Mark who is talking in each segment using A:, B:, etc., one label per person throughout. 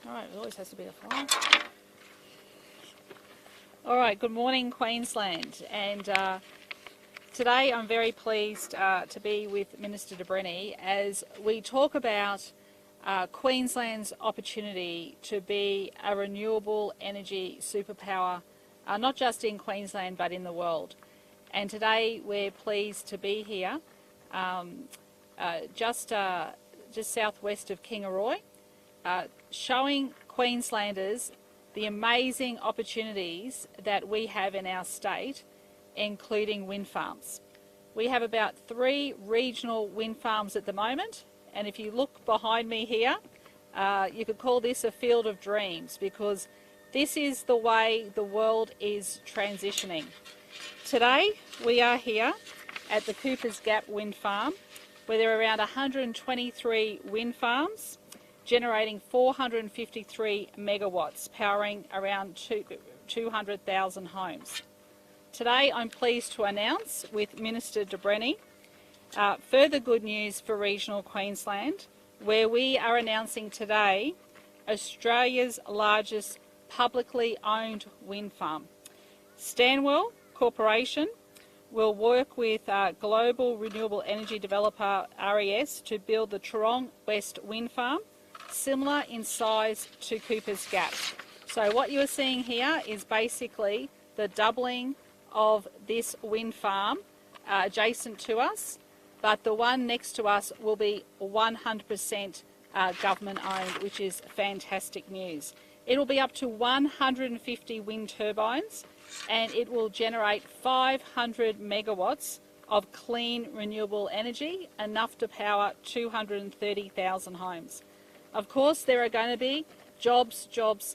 A: All right, it always has to be a fire. All right, good morning, Queensland. And today I'm very pleased to be with Minister de Brenni as we talk about Queensland's opportunity to be a renewable energy superpower, not just in Queensland but in the world. And today we're pleased to be here just southwest of Kingaroy, showing Queenslanders the amazing opportunities that we have in our state, including wind farms. We have about 3 regional wind farms at the moment, and if you look behind me here, you could call this a field of dreams, because this is the way the world is transitioning. Today we are here at the Cooper's Gap wind farm, where there are around 123 wind farms generating 453 megawatts, powering around 200,000 homes. Today I'm pleased to announce with Minister de Brenni further good news for regional Queensland, where we are announcing today Australia's largest publicly owned wind farm. Stanwell Corporation will work with global renewable energy developer RES to build the Toorong West wind farm, similar in size to Cooper's Gap. So what you're seeing here is basically the doubling of this wind farm adjacent to us, but the one next to us will be 100% government owned, which is fantastic news. It will be up to 150 wind turbines, and it will generate 500 megawatts of clean renewable energy, enough to power 230,000 homes. Of course, there are going to be jobs,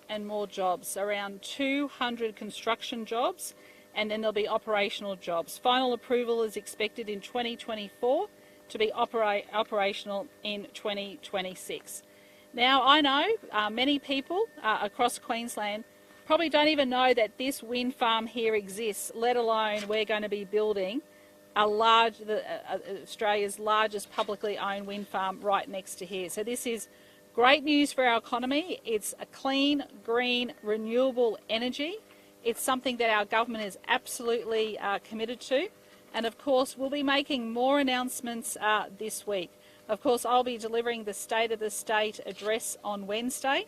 A: and more jobs, around 200 construction jobs, and then there'll be operational jobs. Final approval is expected in 2024 to be operational in 2026. Now, I know many people across Queensland probably don't even know that this wind farm here exists, let alone we're going to be building Australia's largest publicly owned wind farm right next to here. So this is great news for our economy. It's a clean, green, renewable energy. It's something that our government is absolutely committed to. And of course, we'll be making more announcements this week. Of course, I'll be delivering the State of the State address on Wednesday,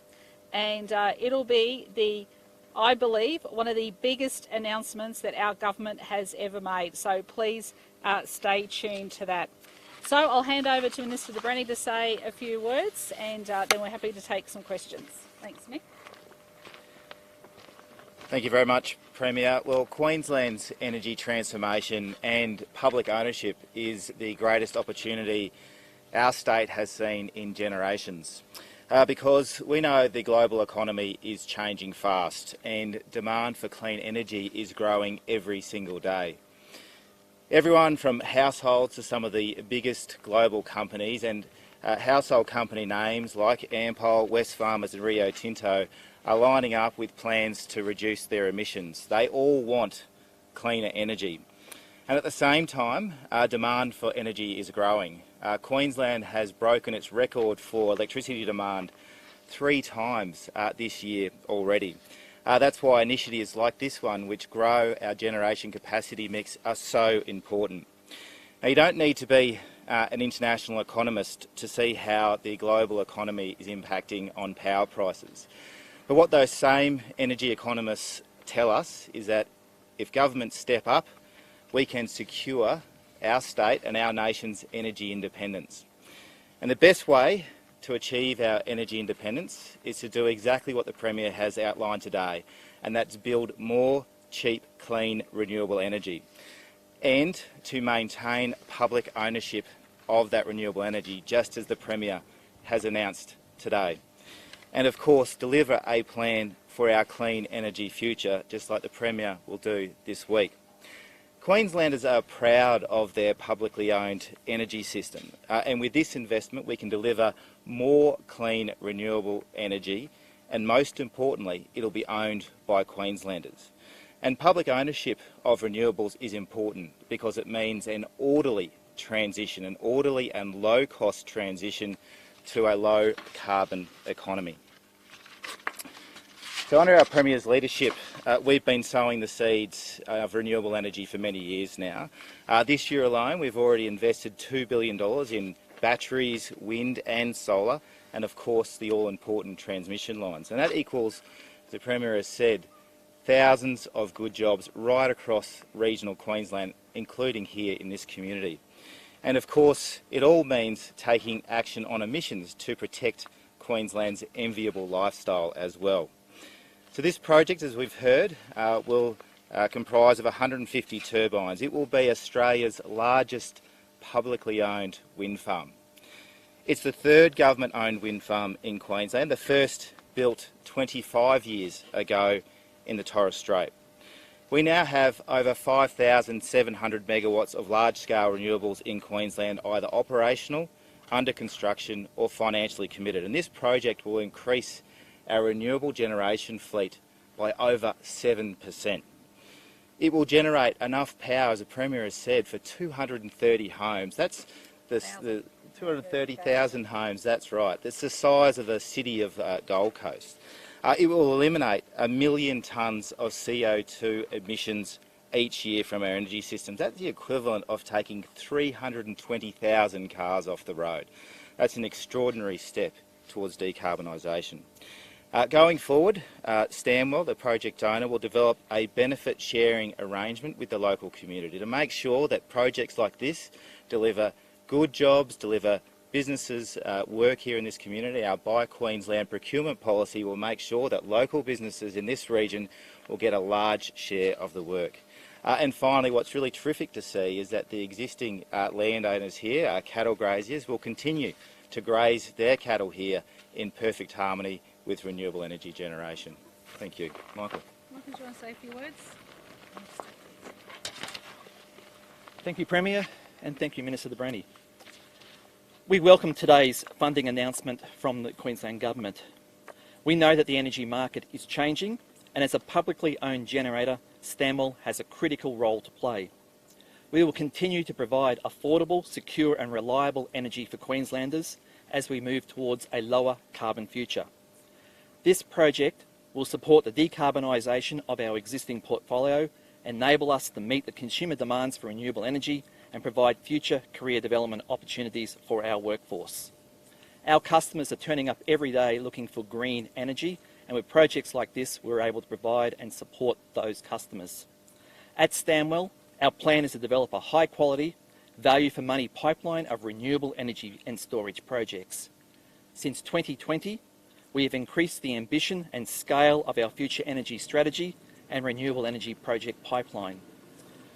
A: and it'll be I believe, one of the biggest announcements that our government has ever made. So please stay tuned to that. So I'll hand over to Minister de Brenni to say a few words, and then we're happy to take some questions. Thanks, Nick.
B: Thank you very much, Premier. Well, Queensland's energy transformation and public ownership is the greatest opportunity our state has seen in generations. Because we know the global economy is changing fast and demand for clean energy is growing every single day. Everyone from households to some of the biggest global companies, and household company names like Ampol, Wesfarmers and Rio Tinto are lining up with plans to reduce their emissions. They all want cleaner energy. And at the same time, demand for energy is growing. Queensland has broken its record for electricity demand 3 times this year already. That's why initiatives like this one, which grow our generation capacity mix, are so important. Now, you don't need to be an international economist to see how the global economy is impacting on power prices. But what those same energy economists tell us is that if governments step up, we can secure our state and our nation's energy independence. And the best way to achieve our energy independence is to do exactly what the Premier has outlined today, and that's build more cheap, clean, renewable energy, and to maintain public ownership of that renewable energy, just as the Premier has announced today. And of course, deliver a plan for our clean energy future, just like the Premier will do this week. Queenslanders are proud of their publicly owned energy system, and with this investment we can deliver more clean renewable energy, and most importantly it'll be owned by Queenslanders. And public ownership of renewables is important because it means an orderly transition, an orderly and low cost transition to a low carbon economy. So under our Premier's leadership, we've been sowing the seeds of renewable energy for many years now. This year alone, we've already invested $2 billion in batteries, wind and solar, and of course the all-important transmission lines. And that equals, as the Premier has said, thousands of good jobs right across regional Queensland, including here in this community. And of course, it all means taking action on emissions to protect Queensland's enviable lifestyle as well. So this project, as we've heard, will comprise of 150 turbines. It will be Australia's largest publicly owned wind farm. It's the third government-owned wind farm in Queensland, the first built 25 years ago in the Torres Strait. We now have over 5,700 megawatts of large-scale renewables in Queensland, either operational, under construction or financially committed. And this project will increase our renewable generation fleet by over 7%. It will generate enough power, as the Premier has said, for 230 homes. That's the 230,000 homes, that's right. That's the size of the city of Gold Coast. It will eliminate 1 million tonnes of CO2 emissions each year from our energy systems. That's the equivalent of taking 320,000 cars off the road. That's an extraordinary step towards decarbonisation. Going forward, Stanwell, the project owner, will develop a benefit sharing arrangement with the local community to make sure that projects like this deliver good jobs, deliver businesses work here in this community. Our Buy Queensland procurement policy will make sure that local businesses in this region will get a large share of the work. And finally, what's really terrific to see is that the existing landowners here, cattle graziers, will continue to graze their cattle here in perfect harmony with renewable energy generation. Thank you. Michael.
A: Michael, do you want to say a few words?
C: Thank you, Premier, and thank you, Minister de Brandy. We welcome today's funding announcement from the Queensland Government. We know that the energy market is changing, and as a publicly owned generator, Stanwell has a critical role to play. We will continue to provide affordable, secure and reliable energy for Queenslanders as we move towards a lower carbon future. This project will support the decarbonisation of our existing portfolio, enable us to meet the consumer demands for renewable energy and provide future career development opportunities for our workforce. Our customers are turning up every day looking for green energy, and with projects like this, we're able to provide and support those customers. At Stanwell, our plan is to develop a high-quality, value-for-money pipeline of renewable energy and storage projects. Since 2020, we have increased the ambition and scale of our future energy strategy and renewable energy project pipeline.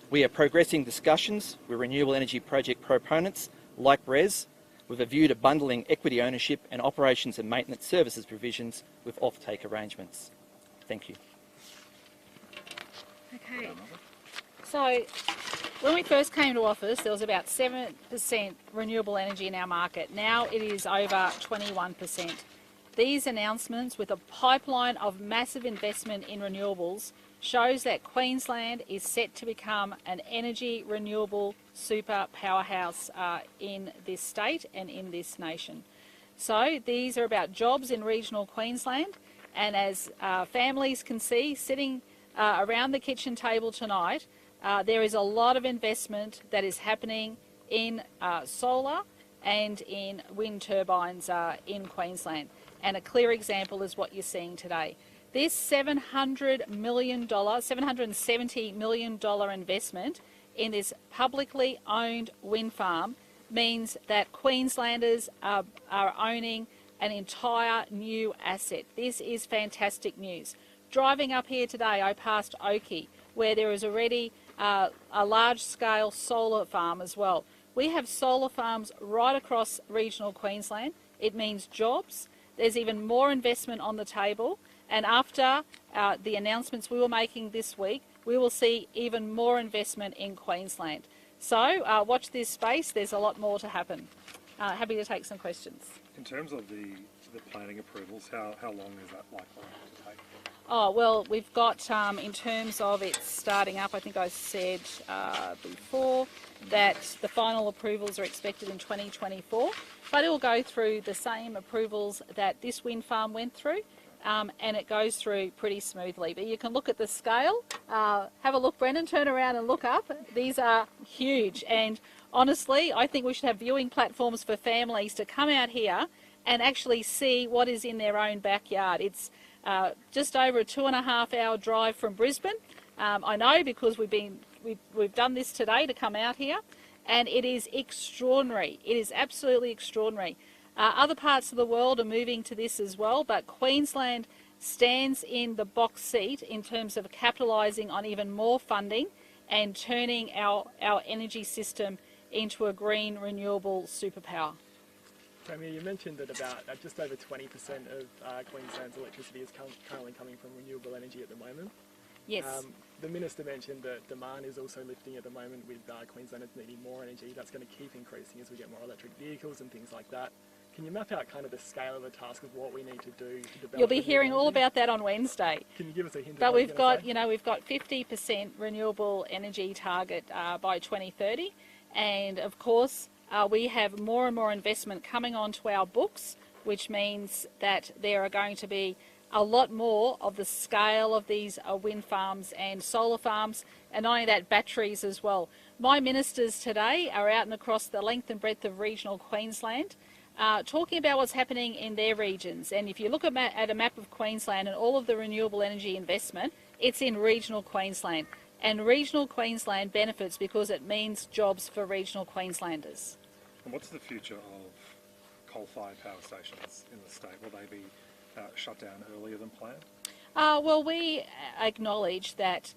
C: We are progressing discussions with renewable energy project proponents like RES with a view to bundling equity ownership and operations and maintenance services provisions with off-take arrangements. Thank you.
A: Okay. So when we first came to office, there was about 7% renewable energy in our market. Now it is over 21%. These announcements, with a pipeline of massive investment in renewables, shows that Queensland is set to become an energy renewable super powerhouse in this state and in this nation. So these are about jobs in regional Queensland, and as families can see sitting around the kitchen table tonight, there is a lot of investment that is happening in solar and in wind turbines in Queensland. And a clear example is what you're seeing today. This $770 million investment in this publicly owned wind farm means that Queenslanders are owning an entire new asset. This is fantastic news. Driving up here today, I passed Oakey, where there is already a large-scale solar farm as well. We have solar farms right across regional Queensland. It means jobs. There's even more investment on the table, and after the announcements we were making this week, we will see even more investment in Queensland. So watch this space, there's a lot more to happen. Happy to take some questions.
D: In terms of the planning approvals, how long is that likely to take?
A: Oh, well, we've got, in terms of it starting up, I think I said before that the final approvals are expected in 2024, but it will go through the same approvals that this wind farm went through. and it goes through pretty smoothly. But you can look at the scale. Have a look, Brendan, turn around and look up. These are huge, and honestly, I think we should have viewing platforms for families to come out here and actually see what is in their own backyard. It's just over a 2.5 hour drive from Brisbane. I know because we've done this today to come out here, and it is extraordinary. It is absolutely extraordinary. Other parts of the world are moving to this as well, but Queensland stands in the box seat in terms of capitalising on even more funding and turning our energy system into a green, renewable superpower.
E: Premier, you mentioned that about just over 20% of Queensland's electricity is currently coming from renewable energy at the moment.
A: Yes.
E: The Minister mentioned that demand is also lifting at the moment with Queenslanders needing more energy. That's going to keep increasing as we get more electric vehicles and things like that. Can you map out kind of the scale of the task of what we need to do to develop?
A: You'll be hearing all about that on Wednesday.
E: Can you give us a hint?
A: But we've got 50% renewable energy target by 2030, and of course we have more and more investment coming onto our books, which means that there are going to be a lot more of the scale of these wind farms and solar farms, and not only that, batteries as well. My ministers today are out and across the length and breadth of regional Queensland, talking about what's happening in their regions. And if you look at a map of Queensland and all of the renewable energy investment, it's in regional Queensland. And regional Queensland benefits because it means jobs for regional Queenslanders.
D: And what's the future of coal-fired power stations in the state? Will they be shut down earlier than planned?
A: Well, we acknowledge that,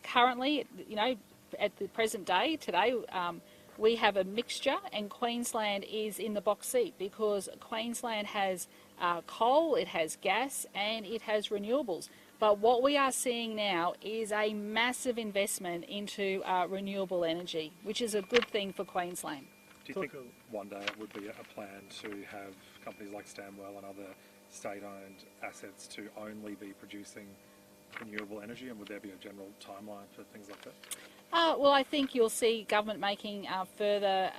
A: currently, at the present day, today, we have a mixture, and Queensland is in the box seat because Queensland has coal, it has gas, and it has renewables. But what we are seeing now is a massive investment into renewable energy, which is a good thing for Queensland.
D: Do you think one day it would be a plan to have companies like Stanwell and other state-owned assets to only be producing renewable energy, and would there be a general timeline for things like that?
A: Well, I think you'll see government making further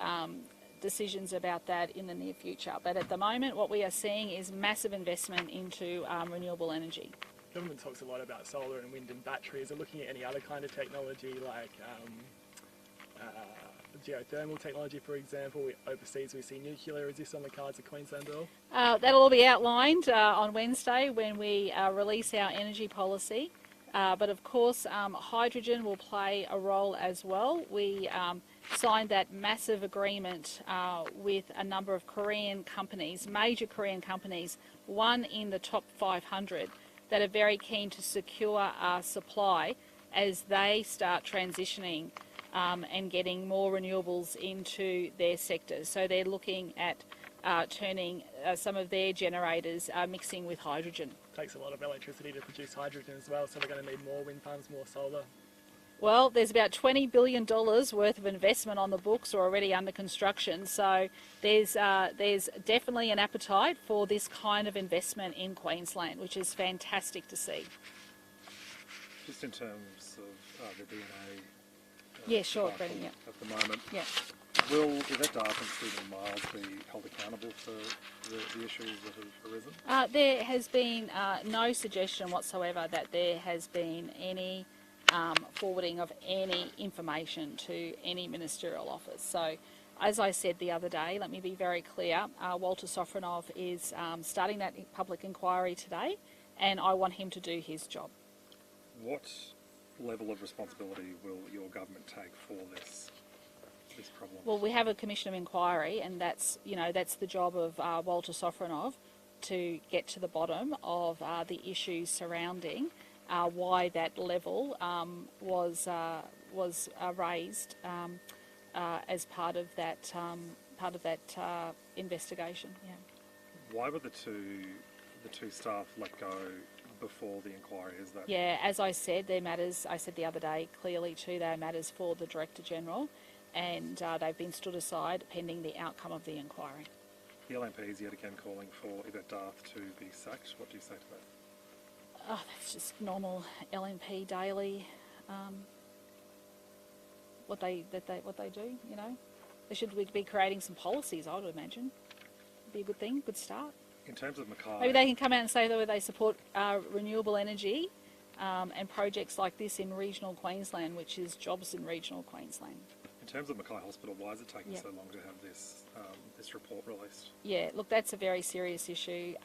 A: decisions about that in the near future. But at the moment, what we are seeing is massive investment into renewable energy.
E: Government talks a lot about solar and wind and batteries. Are looking at any other kind of technology like geothermal technology, for example? Overseas, we see nuclear. Is this on the cards of Queensland at all?
A: That'll all be outlined on Wednesday when we release our energy policy. But of course, hydrogen will play a role as well. We signed that massive agreement with a number of Korean companies, major Korean companies, one in the top 500, that are very keen to secure our supply as they start transitioning and getting more renewables into their sectors. So they're looking at turning some of their generators mixing with hydrogen.
E: Takes a lot of electricity to produce hydrogen as well, so we're going to need more wind farms, more solar.
A: Well, there's about $20 billion worth of investment on the books or already under construction, so there's definitely an appetite for this kind of investment in Queensland, which is fantastic to see.
D: Just in terms of the DNA
A: yeah, sure, Brendan, yeah.
D: At the moment,
A: yeah.
D: Will Yvette Darth and Stephen Miles be held accountable for the issues that have arisen?
A: There has been no suggestion whatsoever that there has been any forwarding of any information to any ministerial office. So, as I said the other day, let me be very clear, Walter Sofronow is starting that public inquiry today, and I want him to do his job.
D: What level of responsibility will your government take for this problem?
A: Well, we have a commission of inquiry, and that's the job of Walter Sofronow to get to the bottom of the issues surrounding why that level was raised as part of that investigation. Yeah.
D: Why were the two staff let go before the inquiry? Is that?
A: Yeah, as I said, they're matters. I said the other day clearly too. They're matters for the Director General, and they've been stood aside pending the outcome of the inquiry.
D: The LNP is yet again calling for Yvette Darth to be sacked. What do you say to that?
A: Oh, that's just normal LNP daily. What they do, They should be creating some policies, I would imagine. Be a good thing, good start.
D: In terms of Mackay,
A: Maybe they can come out and say that they support renewable energy and projects like this in regional Queensland, which is jobs in regional Queensland.
D: in terms of Mackay Hospital, why is it taking
A: Yep.
D: so long to have this this report released?
A: Yeah, look, that's a very serious issue,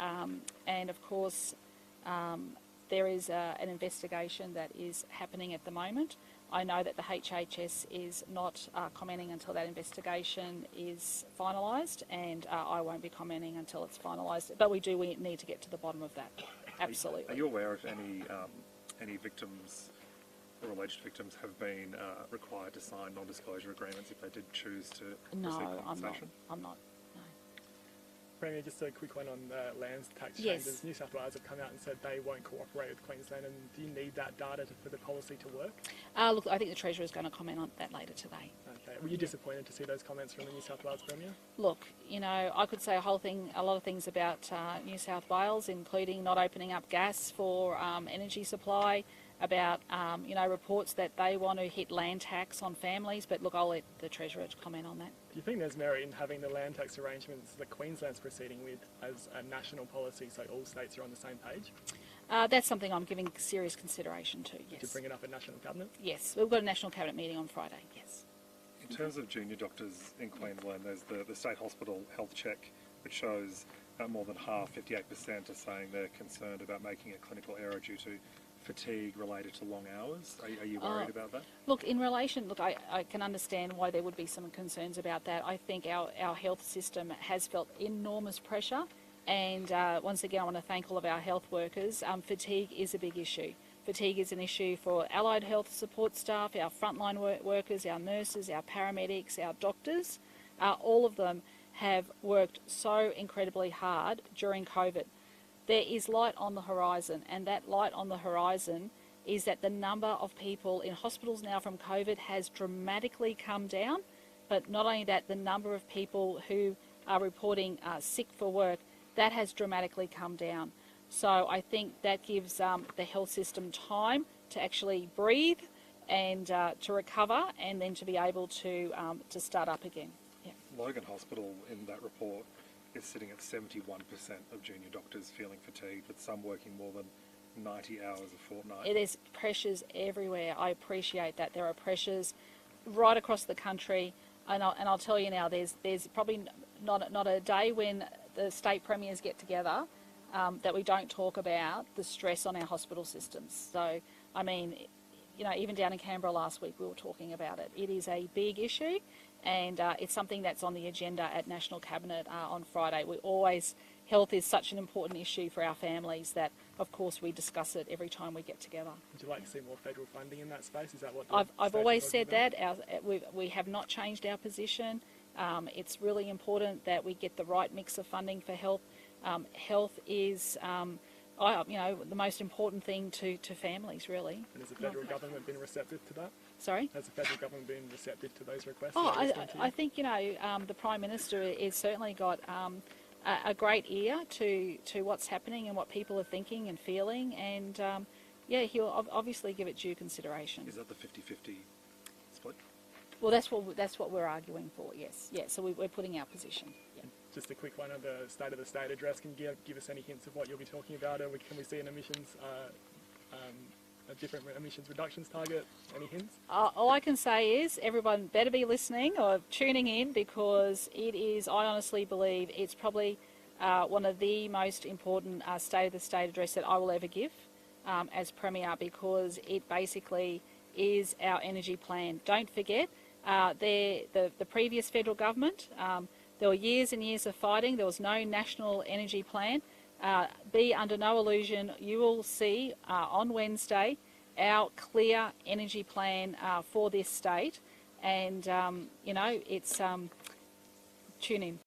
A: and of course there is an investigation that is happening at the moment. I know that the HHS is not commenting until that investigation is finalised, and I won't be commenting until it's finalised. But we need to get to the bottom of that. Absolutely.
D: Are you aware if any victims or alleged victims have been required to sign non-disclosure agreements if they did choose to
A: No,
D: receive
A: I'm not.
D: compensation?
A: I'm not. No.
E: Premier, just a quick one on land tax
A: Yes.
E: changes. New South Wales have come out and said they won't cooperate with Queensland, and do you need that data for the policy to work?
A: Look, I think the Treasurer is going to comment on that later today.
E: Okay. Were you disappointed to see those comments from the New South Wales Premier?
A: Look, you know, I could say a lot of things about New South Wales, including not opening up gas for energy supply, about, reports that they want to hit land tax on families. But look, I'll let the Treasurer comment on that.
E: Do you think there's merit in having the land tax arrangements that Queensland's proceeding with as a national policy so all states are on the same page?
A: That's something I'm giving serious consideration to, yes.
E: To bring it up at National Cabinet?
A: Yes, we've got a National Cabinet meeting on Friday, yes.
D: In terms of junior doctors in Queensland, there's the state hospital health check, which shows more than half, 58%, are saying they're concerned about making a clinical error due to fatigue related to long hours. Are you worried about that?
A: Look, I can understand why there would be some concerns about that. I think our health system has felt enormous pressure, and once again I want to thank all of our health workers. Fatigue is a big issue. Fatigue is an issue for allied health support staff, our frontline workers, our nurses, our paramedics, our doctors. All of them have worked so incredibly hard during COVID. There is light on the horizon, and that light on the horizon is that the number of people in hospitals now from COVID has dramatically come down, but not only that, the number of people who are reporting sick for work, that has dramatically come down. So I think that gives the health system time to actually breathe and to recover, and then to be able to start up again. Yeah.
D: Logan Hospital, in that report, is sitting at 71% of junior doctors feeling fatigued, with some working more than 90 hours a fortnight.
A: There's pressures everywhere. I appreciate that. There are pressures right across the country, and I'll tell you now, there's probably not a day when the state premiers get together that we don't talk about the stress on our hospital systems. So, I mean, even down in Canberra last week, we were talking about it. It is a big issue, and it's something that's on the agenda at National Cabinet on Friday. Health is such an important issue for our families that, of course, we discuss it every time we get together.
E: Would you like to see more federal funding in that space? Is that what
A: I've always said that. We have not changed our position. It's really important that we get the right mix of funding for health. Health is the most important thing to families, really.
E: And has the federal government been receptive to that?
A: Sorry?
E: Has the federal government been receptive to those requests?
A: I think, the Prime Minister has certainly got a great ear to what's happening and what people are thinking and feeling, and he'll obviously give it due consideration.
D: Is that the 50-50 split?
A: Well, that's what we're arguing for, yes. Yeah, so we're putting our position. Yeah.
E: Just a quick one on the State of the State address. Can you give us any hints of what you'll be talking about? Or can we see an emissions, a different emissions reductions target? Any hints?
A: All I can say is everyone better be listening or tuning in, because it is, I honestly believe, it's probably one of the most important State of the State address that I will ever give as Premier, because it basically is our energy plan. Don't forget, the previous federal government, there were years and years of fighting. There was no national energy plan. Be under no illusion, you will see on Wednesday our clear energy plan for this state, and it's tune in.